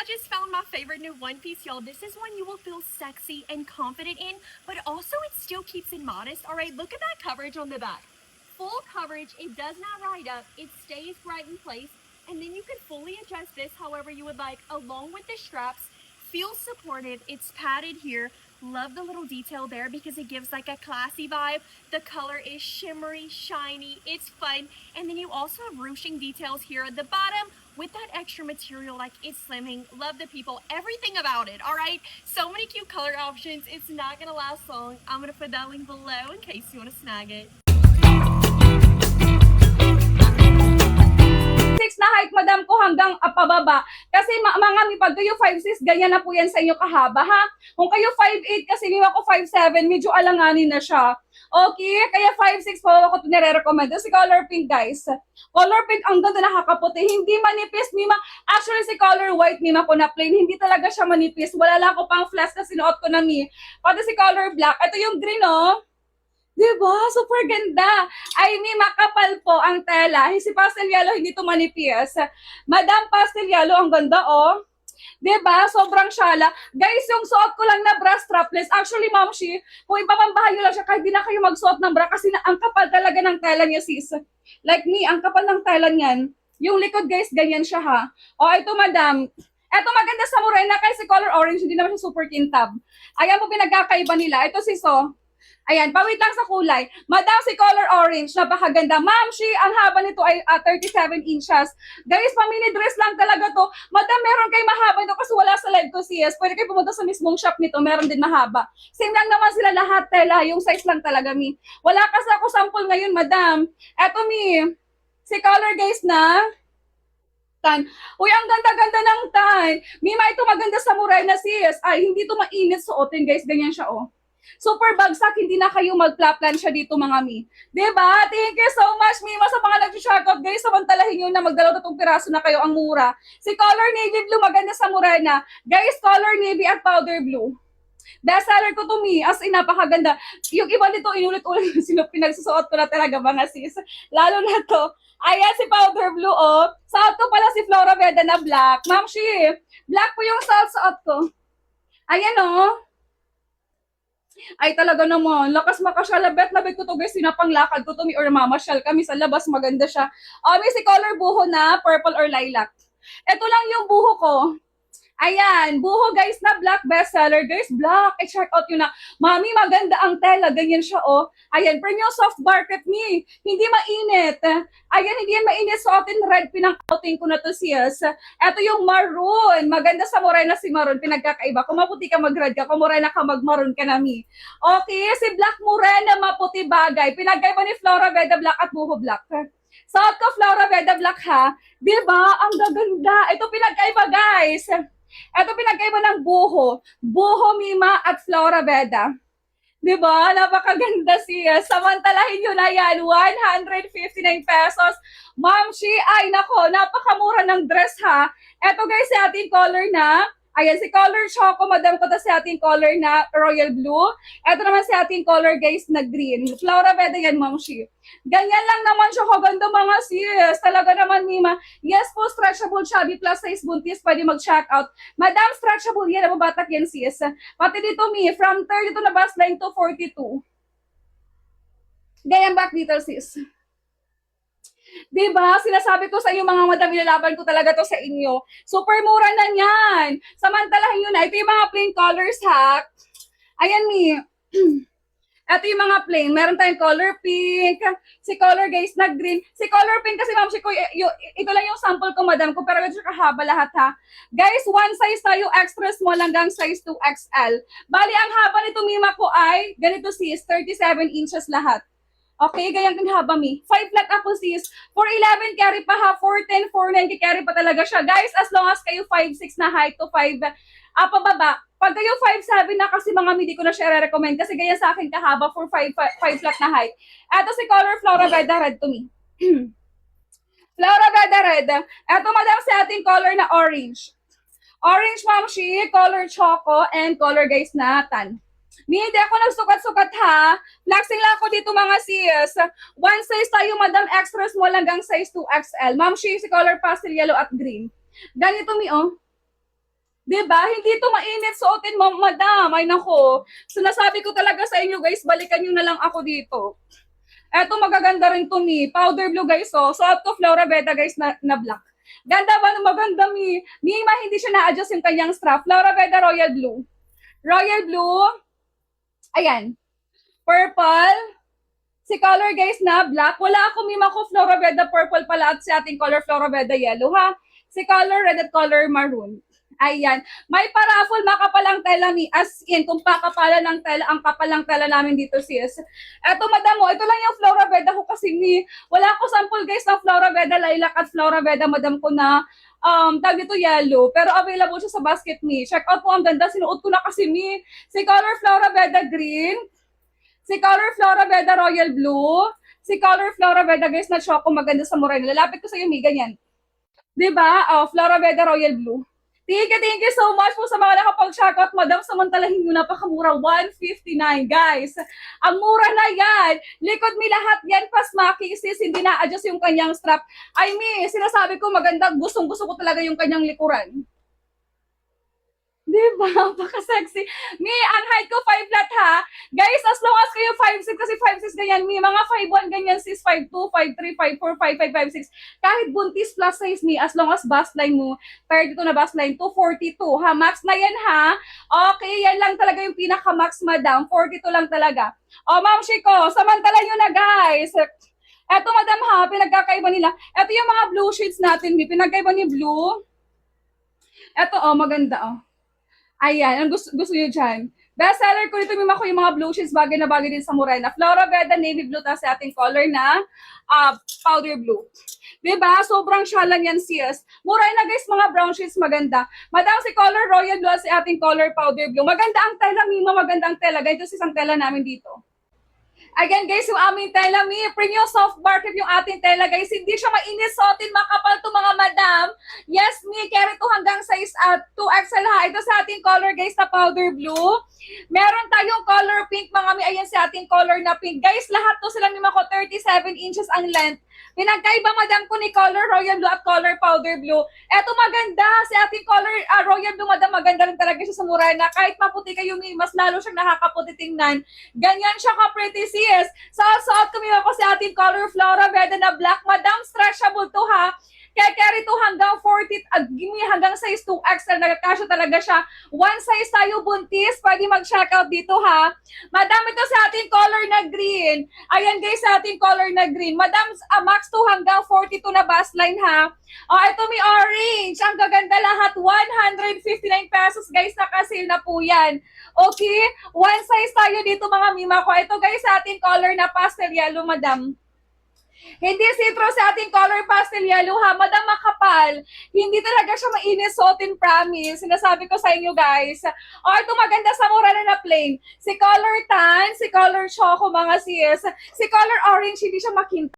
I just found my favorite new one piece, y'all. This is one you will feel sexy and confident in, but also it still keeps it modest. All right, look at that coverage on the back. Full coverage, it does not ride up, it stays right in place, and then you can fully adjust this however you would like, along with the straps. Feels supportive, it's padded here. Love the little detail there because it gives like a classy vibe. The color is shimmery, shiny, it's fun. And then you also have ruching details here at the bottom with that extra material, like it's slimming. Love the people, everything about it, all right? So many cute color options. It's not gonna last long. I'm gonna put that link below in case you wanna snag it. Six na height, madam ko, hanggang pababa. Kasi mga mi, pag kayo 5'6", ganyan na po yan sa inyo kahaba, ha? Kung kayo 5'8", kasi mi ako 5'7", medyo alanganin na siya. Okay? Kaya 5'6" po ako nire-recommend. Si color pink, guys. Color pink, ang ganda, nakakaputi. Hindi manipis, mima. Actually, si color white, mima ko na plain. Hindi talaga siya manipis. Wala lang ko pang flash na sinuot ko na, mi. Pati si color black. Ito yung green, oh. Diba? Super ganda. Ay, may makapal po ang tela. Si pastel yellow, hindi to manipis. Madam pastel yellow, ang ganda, oh. Diba? Sobrang syala. Guys, yung suot ko lang na bra strapless. Actually, Ma'am Shi, kung ipapambahan nyo lang siya, kahit di na kayo magsuot ng bra kasi ang kapal talaga ng tela niya, sis. Like me, ang kapal ng tela niyan. Yung likod, guys, ganyan siya, ha. O, ito, madam. Ito maganda sa Morena kasi color orange, hindi naman siya super kintab. Ayan po pinagkakaiba nila. Ito si So. Ayan, pawit lang sa kulay. Madam, si color orange, napakaganda. Ma'am, ang haba nito ay 37 inches. Guys, pamini dress lang talaga to. Madam, meron kay mahaba nito kasi wala sa live ko, sis. Pwede kayo pumunta sa mismong shop nito, meron din mahaba. Same lang naman sila lahat, tela. Yung size lang talaga, mi. Wala kasi ako sample ngayon, madam. Eto, mi. Si color, guys, na tan. Uy, ang ganda-ganda ng tan. Mima, ito maganda sa muray na, sis. Ay, hindi to mainit suotin, guys. Ganyan siya, oh. Super bagsak, hindi na kayo magpla-plan siya dito, mga mi. Diba? Thank you so much, Mima, sa mga nag-shoutout. Guys, samantalahin nyo na magdalaw na itong piraso na kayo, ang mura. Si color navy blue, maganda sa Morena. Guys, color navy at powder blue. Best seller ko to, mi. As in, napakaganda. Yung iba nito, inulit-ulit sino pinagsusuot ko na talaga, mga sis. Lalo na to. Ayan, si powder blue, oh. Suot ko pala si Flora Veda na black. Ma'am Shi, black po yung suot ko. Ayan, oh. Ay talaga naman, lakas makasyal. Bet ko to, guys, sinapanglakad ko to, or mamasyal kami sa labas, maganda siya. May si color buho na purple or lilac. Ito lang yung buho ko. Ayan, buho, guys, na black, bestseller. Guys, black. I-check out yun na. Mami, maganda ang tela. Ganyan siya, oh. Ayan, premium soft barket me. Hindi mainit. Ayan, hindi yan mainit. Suotin red, pinang-outing ko na to, sis. Ito yung maroon. Maganda sa Morena si maroon. Pinagkakaiba. Kung maputi ka, mag-red ka. Kung Morena ka, mag-maroon ka na, mi. Okay, si black Morena, maputi bagay. Pinagkaiba ni Flora Veda black at buho black. Suot ko Flora Veda black, ha. Diba? Ang gaganda. Ito pinagkaiba, guys. Ito pinagkaiba ng buho. Buho, Mima, at Flora Veda. Diba? Napakaganda siya. Samantalahin nyo na yan. 159 pesos. Ma'am Shi, ay nako, napakamura ng dress, ha. Ito, guys, si ating color na. Ayan, si color choco, madam ko, si ating color na royal blue. Ito naman si ating color, guys, na green. Flora Veda yan, Ma'am Shi. Ganyan lang naman siya kaganda, mga sis. Talaga naman, Mima. Yes po, stretchable, chubby, plus size buntis, pwede mag-check out. Madam, stretchable yan, mabatak yan, sis. Pati dito, Mi, from 32 na bust line to 42. Ganyan back dito, sis. Diba? Sinasabi ko sa inyo, mga madam, ilalaban ko talaga to sa inyo. Super mura na yan. Samantalahin yun na. Ito yung mga plain colors, ha. Ayan, Mi. Ito yung mga plain. Meron tayong color pink. Si color, guys, na green. Si color pink kasi, ma'am, ito lang yung sample ko, madam ko. Pero ito kahaba lahat, ha. Guys, one size tayo, extra small hanggang size 2XL. Bali, ang haba nito, Mima ko ay, ganito sis, 37 inches lahat. Okay, ganyan din haba, mi. 5 flat ako, sis. 4'11 carry pa, ha. 4'10, 4'9 carry pa talaga siya. Guys, as long as kayo 5'6 na height to 5, pababa. Pag kayo 5'7 na, kasi mga midi ko na siya recommend kasi ganyan sa akin kahaba for 5 flat na height. Ito si color Flora Veda red to me. Flora Veda red. Ito, madam, sa ating color na orange. Orange, Ma'am Shi, color choco, and color, guys, na tan. Hindi ako nagsukat-sukat, ha. Flexing lang ako dito, mga sis. One size tayo, madam, extra small hanggang size 2XL. Ma'am Shi, si color pastel yellow at green. Ganito, mi, oh. Diba? Hindi to mainit suotin, madam. Ay nako. Sinasabi ko talaga sa inyo guys, balikan nyo na lang ako dito. Eto magaganda rin to mi. Powder blue guys oh. Suot ko Flora Beta guys na black. Ganda ba? Maganda mi. Ma, hindi siya na-adjust yung kanyang strap. Flora Beta Royal Blue. Royal Blue. Ayan. Purple. Si color guys na black. Wala ako mima ko Flora Beta purple pala at si ating color Flora Beta yellow ha. Si color red at color maroon. Ayan. May paraffol makapalang tela mi. As in, kung pakapalan ng tela, ang kapalang tela namin dito sis. Eto madam mo, ito lang yung Flora Beda ko kasi mi. Wala ko sample guys ng Flora Beda lilac at Flora Beda madam ko na tawag dito yellow. Pero available siya sa basket mi. Check out po, ang ganda. Sinuot ko na kasi mi. Si color Flora Beda green. Si color Flora Beda royal blue. Si color Flora Beda guys na choco maganda sa moreno. Lalapit ko sa iyo mi, ganyan. Diba? Oh, Flora Beda royal blue. Thank you so much po sa mga nakapag-checkout, madam. Samantalahin nyo, napakamura, 159 guys. Ang mura na yan. Likod mi lahat yan, pasmaki, sis, hindi na-adjust yung kanyang strap. Ay, mi, sinasabi ko maganda, gustong-gusto ko talaga yung kanyang likuran. Diba? Paka-sexy. Mi, ang height ko 5 flat ha. Guys, as long as kayo 5'6", kasi 5'6 ganyan, mi, mga 5'1 ganyan, sis, 5'2, 5'3, 5'4, 5'5, 5'6. Kahit buntis plus size, mi, as long as bust line mo, 32 na bust line, 242, ha? Max na yan, ha? Okay, yan lang talaga yung pinaka-max, madam. 42 lang talaga. O, ma'am Shiko, samantala nyo na, guys. Eto, madam, ha, pinagkakaiba nila. Eto yung mga blue shades natin, mi, pinagkaiba ni blue. Eto, maganda, Ayan, ang gusto nyo dyan. Best seller ko dito, mima ko yung mga blue shades, bagay na bagay din sa Morena. Flora Beda, navy blue, tapos sa ating color na powder blue. Diba? Sobrang syalan yan, sis. Mura na guys, mga brown shades, maganda. Madam, si color royal blue, si ating color powder blue. Maganda ang tela, mima, maganda ang tela. Ganito sis ang tela namin dito. Again guys, yung aming tela, mi, premium soft barkip yung ating tela guys. Hindi siya mainit suotin, makapal to mga madam. Yes, mi, carry to hanggang size 2XL ha. Ito sa ating color guys na powder blue. Meron tayong color pink mga mi. Ayan si ating color na pink. Guys, lahat to sila mima ko 37 inches ang length. Pinagkaiba madam ko ni color royal blue at color powder blue. Eto maganda, si ating color royal blue madam, maganda rin talaga siya sa Morena. Kahit maputi kayo mi, mas lalo siyang nakakaputi tingnan. Ganyan siya ka-pretty sis. Suot kami ako si ating color Flora Beda na black. Madam, stretchable to ha. Kaya carry to hanggang 40, hanggang size 2XL, nagkakasya talaga siya. One size tayo buntis, pwede mag-checkout dito ha. Madam, ito sa ating color na green. Ayan guys, sa ating color na green. Madam, max 2 hanggang 42 na bust line ha. Ito may orange. Ang gaganda lahat, 159 pesos guys, nakasil na po yan. Okay? One size tayo dito mga mima ko. Ito guys, sa ating color na pastel yellow, madam. Hindi citrus sa ating color pastel yellow ha. Madam, makapal. Hindi talaga siya mainit suotin, promise. Sinasabi ko sa inyo guys. Ito maganda sa Morena na plain. Si color tan, si color choco mga sis. Si color orange, hindi siya makinta.